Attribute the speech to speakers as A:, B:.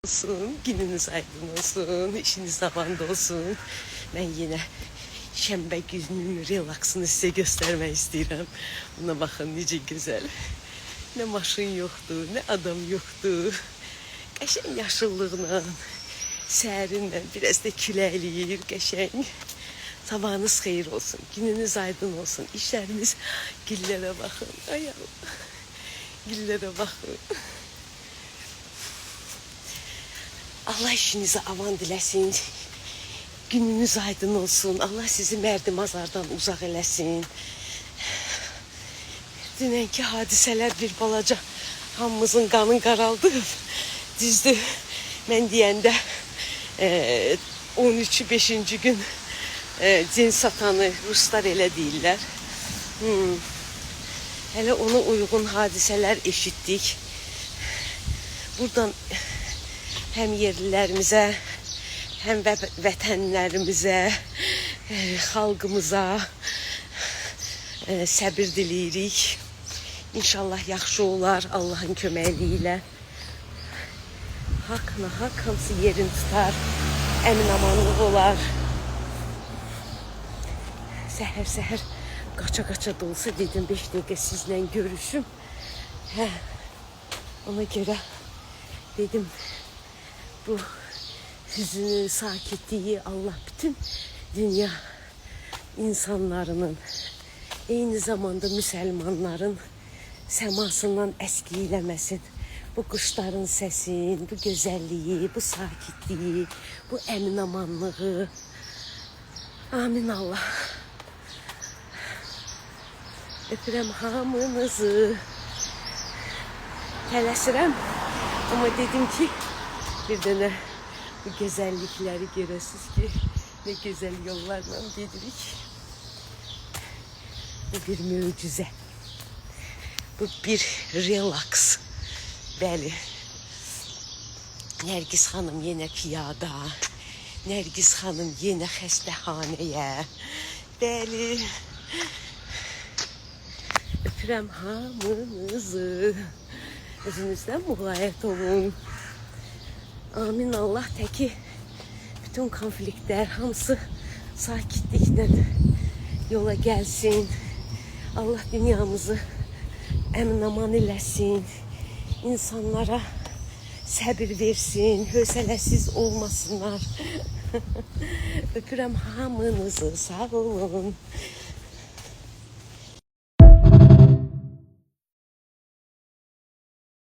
A: Olsun, gününüz aydın olsun, işiniz zavanda olsun. Ben yine şembe gününün relaksını size göstermek istedim. Buna bakın necə güzel. Ne maşın yoktu, ne adam yoktu. Qəşəng yaşıllığına, səhərinlə, biraz da küləkləyir, qəşəng. Sabahınız xeyir olsun, gününüz aydın olsun, işləriniz güllərə baxın. Ay Allah, güllərə baxın. Allah işinizi avan diləsin. Gününüz aydın olsun. Allah sizi mərdim azardan uzaq eləsin. Dünənki hadisələr bir balaca hamımızın qanın qaraldıb. Düzdür, mən deyəndə 13-cü 5-ci gün cin satanı ruslar elə deyirlər. Hələ ona uyğun hadisələr eşitdik. Buradan hem yerlilerimizə, hem vətənlərimizə, xalqımıza səbir diləyirik. İnşallah yaxşı olar Allah'ın köməkliyi. Hak nahak hamısı yerin tutar, əmin amanlıq olar. Səhər qaça-qaça da olsa dedim 5 dəqiqə sizlə görüşüm. Ona görə dedim bu hüzünü, sakitliği Allah bütün dünya insanlarının, eyni zamanda Müslümanların səmasından əskiyləməsin. Bu quşların səsin, bu gözəlliyi, bu sakitliği, bu əmin amanlığı. Amin Allah. Öpürəm hamınızı. Tələsirəm. Ama dedim ki bir dənə bu güzellikleri görəsiniz ki ne güzel yollarla gedirik. Bu bir mucize. Bu bir relax. Bəli. Nərgiz xanım yenə piyada. Nərgiz xanım yenə xəstəxanəyə. Bəli. Öpürəm hamınızı. Özünüzdən müğayət olun. Amin Allah təki bütün konfliktler hamısı sakitliklə yola gəlsin. Allah dünyamızı əmin-aman eləsin. İnsanlara səbir versin, hövsələsiz olmasınlar. Öpürəm hamınızı, sağ olun.